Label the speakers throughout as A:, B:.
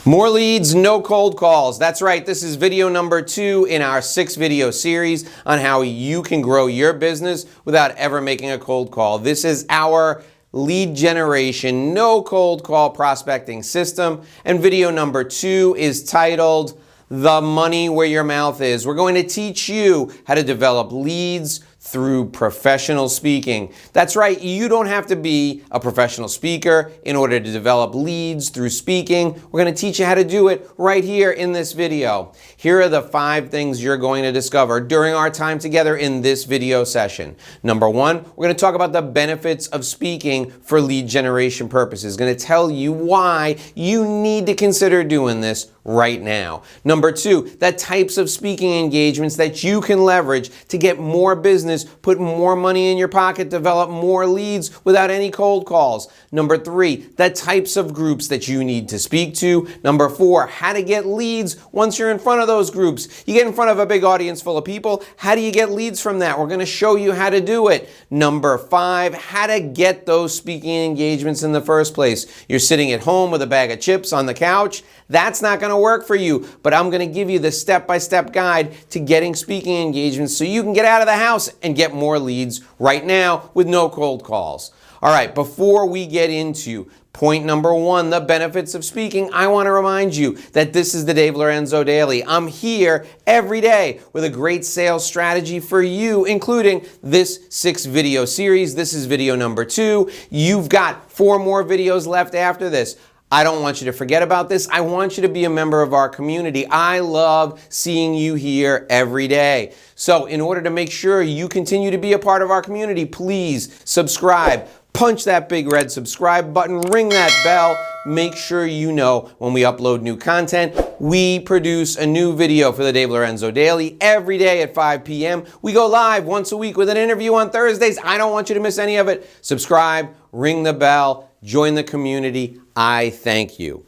A: More leads, no cold calls. That's right, this is video number 2 in our 6-video series on how you can grow your business without ever making a cold call. This is our lead generation, no cold call prospecting system. And video number 2 is titled, The Money Where Your Mouth Is. We're going to teach you how to develop leads through professional speaking. That's right, you don't have to be a professional speaker in order to develop leads through speaking. We're going to teach you how to do it right here in this video. Here are the 5 things you're going to discover during our time together in this video session. Number 1, we're going to talk about the benefits of speaking for lead generation purposes. Going to tell you why you need to consider doing this right now. Number 2, the types of speaking engagements that you can leverage to get more business, put more money in your pocket, develop more leads without any cold calls. Number 3, the types of groups that you need to speak to. Number 4, how to get leads once you're in front of those groups. You get in front of a big audience full of people. How do you get leads from that? We're going to show you how to do it. Number 5, how to get those speaking engagements in the first place. You're sitting at home with a bag of chips on the couch. That's not going to work for you, but I'm going to give you the step-by-step guide to getting speaking engagements so you can get out of the house and get more leads right now with no cold calls. All right, before we get into point number 1, the benefits of speaking, I want to remind you that this is the Dave Lorenzo Daily. I'm here every day with a great sales strategy for you, including this 6-video series. This is video number 2. You've got 4 more videos left after this. I don't want you to forget about this. I want you to be a member of our community. I love seeing you here every day. So in order to make sure you continue to be a part of our community, please subscribe. Punch that big red subscribe button, ring that bell. Make sure you know when we upload new content. We produce a new video for the Dave Lorenzo Daily every day at 5 p.m. We go live once a week with an interview on Thursdays. I don't want you to miss any of it. Subscribe, ring the bell, join the community. I thank you.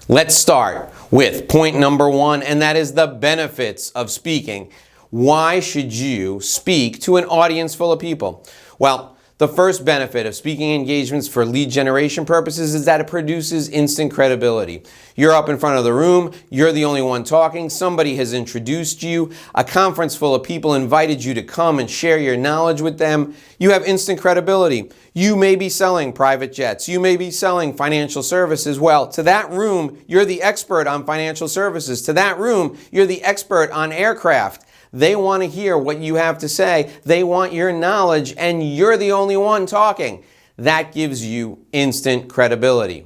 A: Let's start with point number 1, and that is the benefits of speaking. Why should you speak to an audience full of people? Well, the first benefit of speaking engagements for lead generation purposes is that it produces instant credibility. You're up in front of the room, you're the only one talking, somebody has introduced you, a conference full of people invited you to come and share your knowledge with them. You have instant credibility. You may be selling private jets, you may be selling financial services. Well, to that room, you're the expert on financial services. To that room, you're the expert on aircraft. They want to hear what you have to say. They want your knowledge, and you're the only one talking. That gives you instant credibility.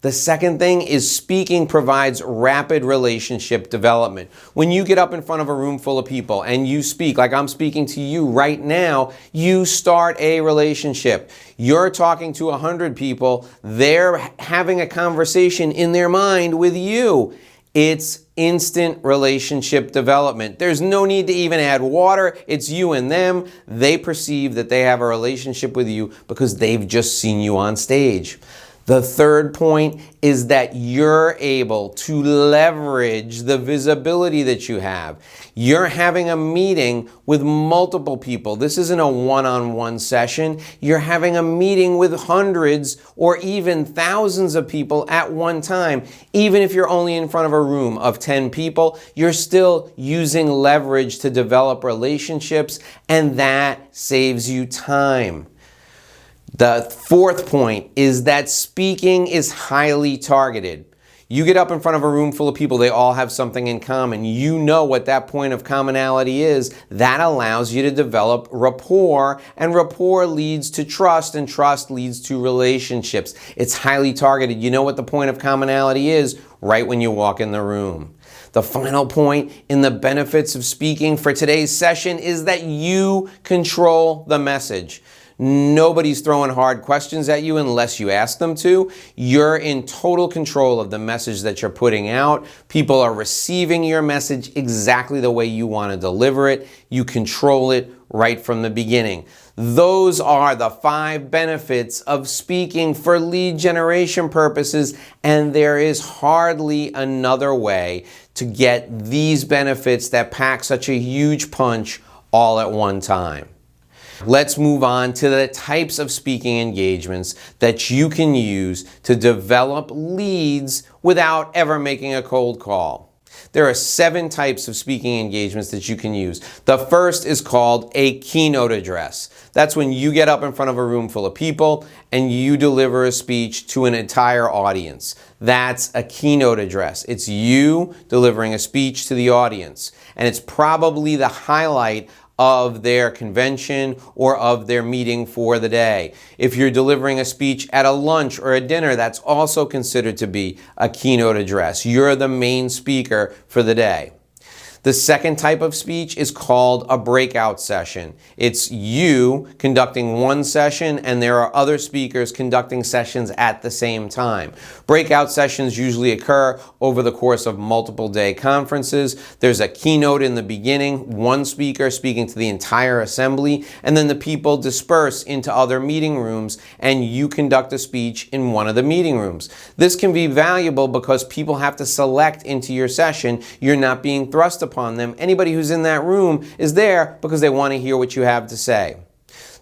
A: The second thing is speaking provides rapid relationship development. When you get up in front of a room full of people and you speak, like I'm speaking to you right now, you start a relationship. You're talking to 100 people. They're having a conversation in their mind with you. It's instant relationship development. There's no need to even add water. It's you and them. They perceive that they have a relationship with you because they've just seen you on stage. The third point is that you're able to leverage the visibility that you have. You're having a meeting with multiple people. This isn't a one-on-one session. You're having a meeting with hundreds or even thousands of people at one time. Even if you're only in front of a room of 10 people, you're still using leverage to develop relationships, and that saves you time. The fourth point is that speaking is highly targeted. You get up in front of a room full of people, they all have something in common. You know what that point of commonality is. That allows you to develop rapport, and rapport leads to trust, and trust leads to relationships. It's highly targeted. You know what the point of commonality is right when you walk in the room. The final point in the benefits of speaking for today's session is that you control the message. Nobody's throwing hard questions at you unless you ask them to. You're in total control of the message that you're putting out. People are receiving your message exactly the way you want to deliver it. You control it right from the beginning. Those are the 5 benefits of speaking for lead generation purposes, and there is hardly another way to get these benefits that pack such a huge punch all at one time. Let's move on to the types of speaking engagements that you can use to develop leads without ever making a cold call. There are 7 types of speaking engagements that you can use. The first is called a keynote address. That's when you get up in front of a room full of people and you deliver a speech to an entire audience. That's a keynote address. It's you delivering a speech to the audience, and it's probably the highlight of their convention or of their meeting for the day. If you're delivering a speech at a lunch or a dinner, that's also considered to be a keynote address. You're the main speaker for the day. The second type of speech is called a breakout session. It's you conducting one session and there are other speakers conducting sessions at the same time. Breakout sessions usually occur over the course of multiple day conferences. There's a keynote in the beginning, one speaker speaking to the entire assembly, and then the people disperse into other meeting rooms and you conduct a speech in one of the meeting rooms. This can be valuable because people have to select into your session. You're not being thrust upon them. Anybody who's in that room is there because they want to hear what you have to say.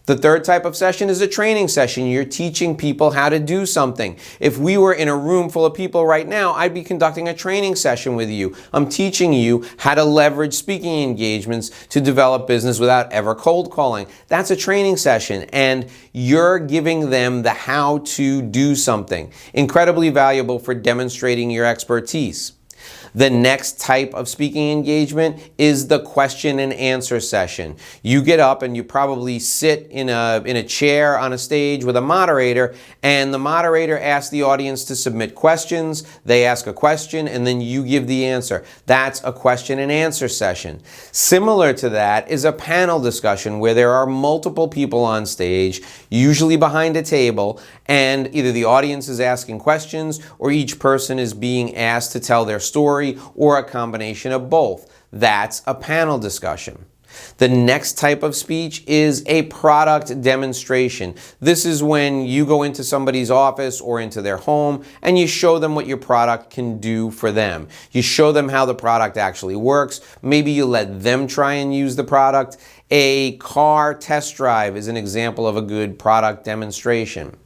A: The third type of session is a training session. You're teaching people how to do something. If we were in a room full of people right now, I'd be conducting a training session with you. I'm teaching you how to leverage speaking engagements to develop business without ever cold calling. That's a training session, and you're giving them the how to do something. Incredibly valuable for demonstrating your expertise. The next type of speaking engagement is the question and answer session. You get up and you probably sit in a chair on a stage with a moderator, and the moderator asks the audience to submit questions. They ask a question and then you give the answer. That's a question and answer session. Similar to that is a panel discussion where there are multiple people on stage, usually behind a table, and either the audience is asking questions or each person is being asked to tell their story, or a combination of both. That's a panel discussion. The next type of speech is a product demonstration. This is when you go into somebody's office or into their home and you show them what your product can do for them. You show them how the product actually works. Maybe you let them try and use the product. A car test drive is an example of a good product demonstration.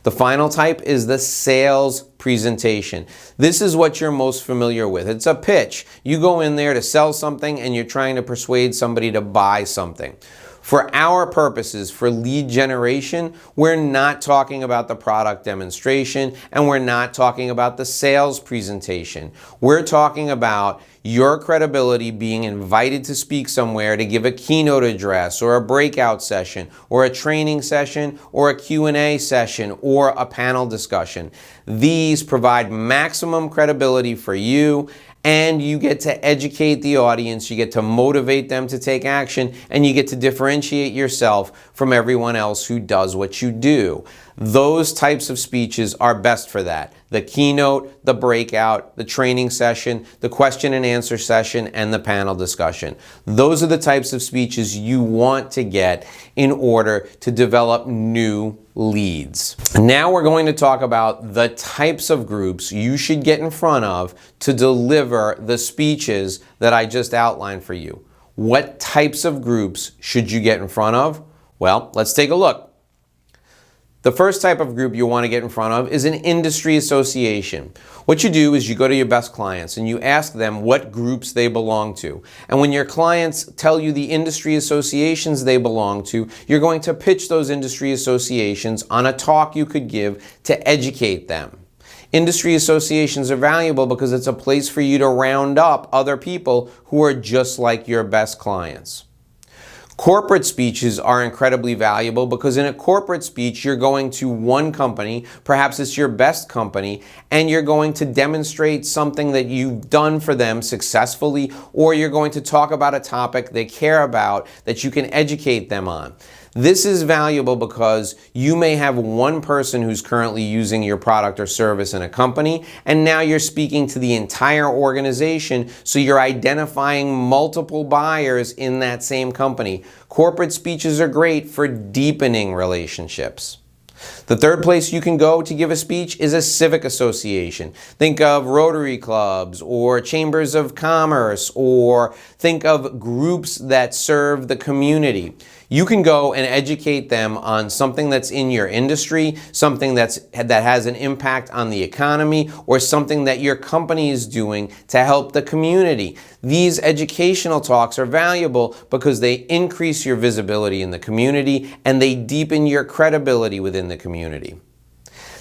A: The final type is the sales presentation. This is what you're most familiar with. It's a pitch. You go in there to sell something and you're trying to persuade somebody to buy something. For our purposes, for lead generation, we're not talking about the product demonstration and we're not talking about the sales presentation. We're talking about your credibility being invited to speak somewhere to give a keynote address or a breakout session or a training session or a Q&A session or a panel discussion. These provide maximum credibility for you, and you get to educate the audience, you get to motivate them to take action, and you get to differentiate yourself from everyone else who does what you do. Those types of speeches are best for that. The keynote, the breakout, the training session, the question and answer session, and the panel discussion. Those are the types of speeches you want to get in order to develop new leads. Now we're going to talk about the types of groups you should get in front of to deliver the speeches that I just outlined for you. What types of groups should you get in front of? Well, let's take a look. The first type of group you want to get in front of is an industry association. What you do is you go to your best clients and you ask them what groups they belong to. And when your clients tell you the industry associations they belong to, you're going to pitch those industry associations on a talk you could give to educate them. Industry associations are valuable because it's a place for you to round up other people who are just like your best clients. Corporate speeches are incredibly valuable because in a corporate speech, you're going to one company, perhaps it's your best company, and you're going to demonstrate something that you've done for them successfully, or you're going to talk about a topic they care about that you can educate them on. This is valuable because you may have one person who's currently using your product or service in a company, and now you're speaking to the entire organization, so you're identifying multiple buyers in that same company. Corporate speeches are great for deepening relationships. The third place you can go to give a speech is a civic association. Think of Rotary clubs or chambers of commerce, or think of groups that serve the community. You can go and educate them on something that's in your industry, something that has an impact on the economy, or something that your company is doing to help the community. These educational talks are valuable because they increase your visibility in the community and they deepen your credibility within the community.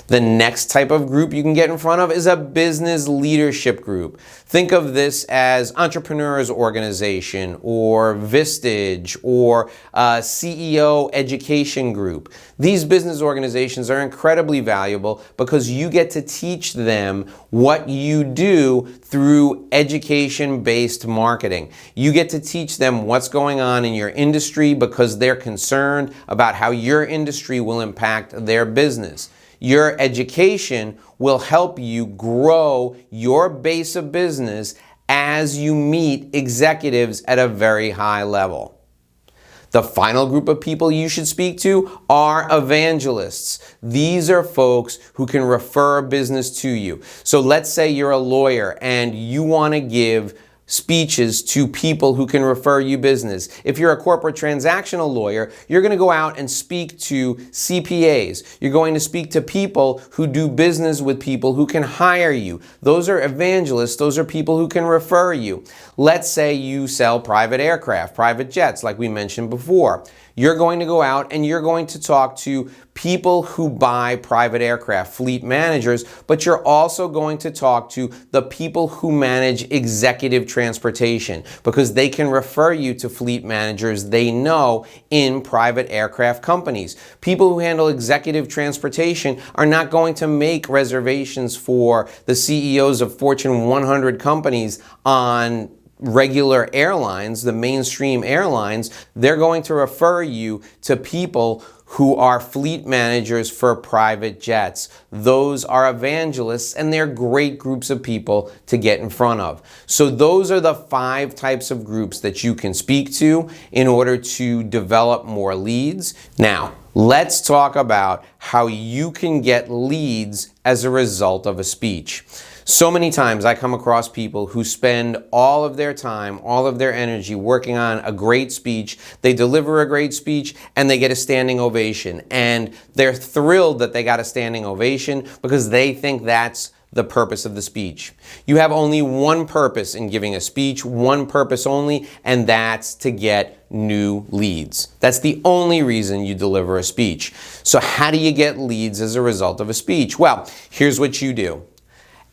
A: The next type of group you can get in front of is a business leadership group. Think of this as Entrepreneurs Organization or Vistage or CEO Education Group. These business organizations are incredibly valuable because you get to teach them what you do through education-based marketing. You get to teach them what's going on in your industry because they're concerned about how your industry will impact their business. Your education will help you grow your base of business as you meet executives at a very high level. The final group of people you should speak to are evangelists. These are folks who can refer business to you. So let's say you're a lawyer and you want to give speeches to people who can refer you business. If you're a corporate transactional lawyer, you're going to go out and speak to CPAs. You're going to speak to people who do business with people who can hire you. Those are evangelists. Those are people who can refer you. Let's say you sell private aircraft, private jets, like we mentioned before. You're going to go out and you're going to talk to people who buy private aircraft, fleet managers, but you're also going to talk to the people who manage executive transportation because they can refer you to fleet managers they know in private aircraft companies. People who handle executive transportation are not going to make reservations for the CEOs of Fortune 100 companies on regular airlines, the mainstream airlines. They're going to refer you to people who are fleet managers for private jets. Those are evangelists, and they're great groups of people to get in front of. So those are the 5 types of groups that you can speak to in order to develop more leads. Now, let's talk about how you can get leads as a result of a speech. So many times I come across people who spend all of their time, all of their energy working on a great speech. They deliver a great speech and they get a standing ovation. And they're thrilled that they got a standing ovation because they think that's the purpose of the speech. You have only one purpose in giving a speech, one purpose only, and that's to get new leads. That's the only reason you deliver a speech. So how do you get leads as a result of a speech? Well, here's what you do.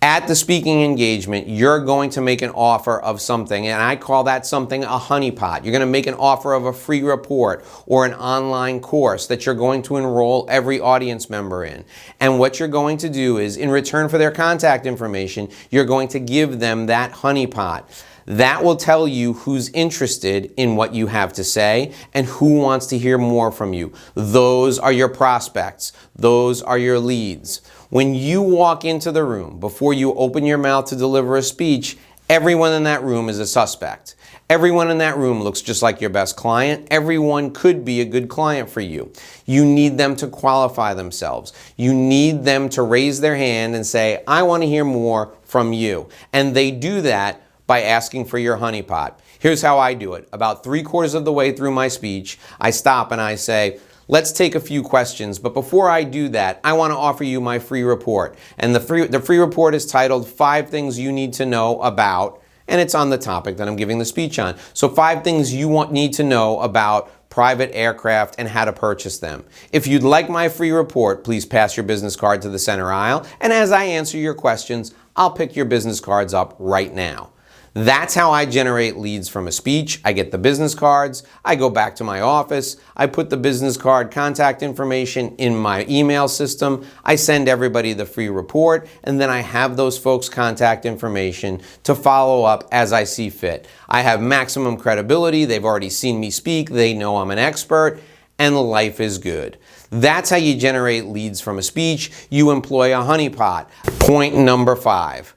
A: At the speaking engagement, you're going to make an offer of something, and I call that something a honeypot. You're going to make an offer of a free report or an online course that you're going to enroll every audience member in. And what you're going to do is, in return for their contact information, you're going to give them that honeypot. That will tell you who's interested in what you have to say and who wants to hear more from you. Those are your prospects. Those are your leads. When you walk into the room, before you open your mouth to deliver a speech, everyone in that room is a suspect. Everyone in that room looks just like your best client. Everyone could be a good client for you. You need them to qualify themselves. You need them to raise their hand and say, I want to hear more from you. And they do that by asking for your honeypot. Here's how I do it. About 3/4 of the way through my speech, I stop and I say, let's take a few questions, but before I do that, I want to offer you my free report. And the free report is titled 5 Things You Need to Know About, and it's on the topic that I'm giving the speech on. So 5 things you need to know about private aircraft and how to purchase them. If you'd like my free report, please pass your business card to the center aisle, and as I answer your questions, I'll pick your business cards up right now. That's how I generate leads from a speech. I get the business cards, I go back to my office, I put the business card contact information in my email system, I send everybody the free report, and then I have those folks' contact information to follow up as I see fit. I have maximum credibility, they've already seen me speak, they know I'm an expert, and life is good. That's how you generate leads from a speech. You employ a honeypot. Point number 5.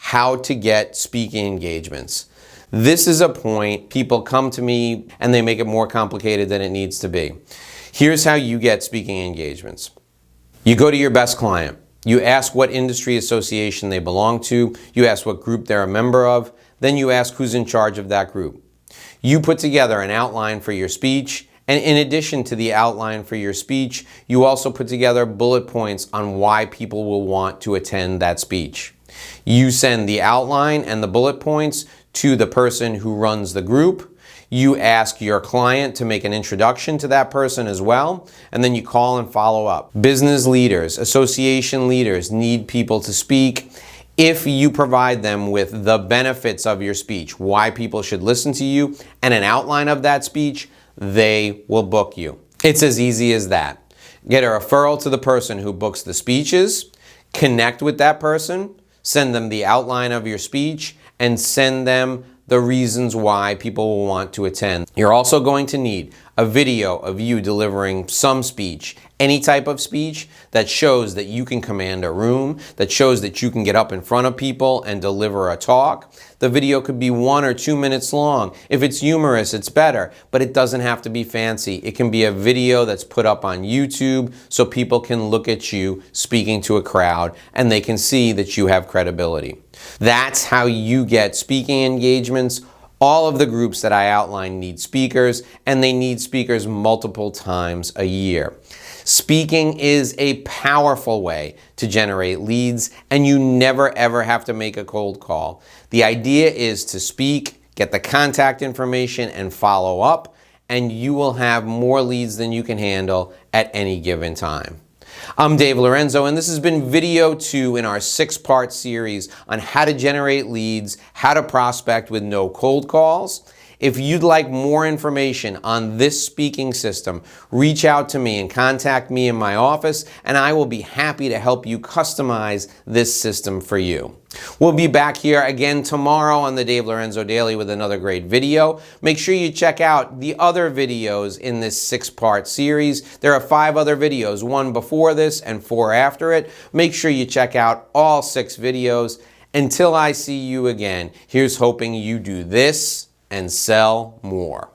A: How to get speaking engagements. This is a point people come to me and they make it more complicated than it needs to be. Here's how you get speaking engagements. You go to your best client. You ask what industry association they belong to. You ask what group they're a member of. Then you ask who's in charge of that group. You put together an outline for your speech. And in addition to the outline for your speech, you also put together bullet points on why people will want to attend that speech. You send the outline and the bullet points to the person who runs the group. You ask your client to make an introduction to that person as well, and then you call and follow up. Business leaders, association leaders need people to speak. If you provide them with the benefits of your speech, why people should listen to you, and an outline of that speech, they will book you. It's as easy as that. Get a referral to the person who books the speeches, connect with that person, send them the outline of your speech, and send them the reasons why people will want to attend. You're also going to need a video of you delivering some speech, any type of speech that shows that you can command a room, that shows that you can get up in front of people and deliver a talk. The video could be 1 or 2 minutes long. If it's humorous, it's better, but it doesn't have to be fancy. It can be a video that's put up on YouTube so people can look at you speaking to a crowd and they can see that you have credibility. That's how you get speaking engagements. All of the groups that I outlined need speakers, and they need speakers multiple times a year. Speaking is a powerful way to generate leads, and you never ever have to make a cold call. The idea is to speak, get the contact information, and follow up, and you will have more leads than you can handle at any given time. I'm Dave Lorenzo, and this has been video 2 in our 6-part series on how to generate leads, how to prospect with no cold calls. If you'd like more information on this speaking system, reach out to me and contact me in my office, and I will be happy to help you customize this system for you. We'll be back here again tomorrow on the Dave Lorenzo Daily with another great video. Make sure you check out the other videos in this 6-part series. There are 5 other videos, 1 before this and 4 after it. Make sure you check out all 6 videos. Until I see you again, here's hoping you do this and sell more.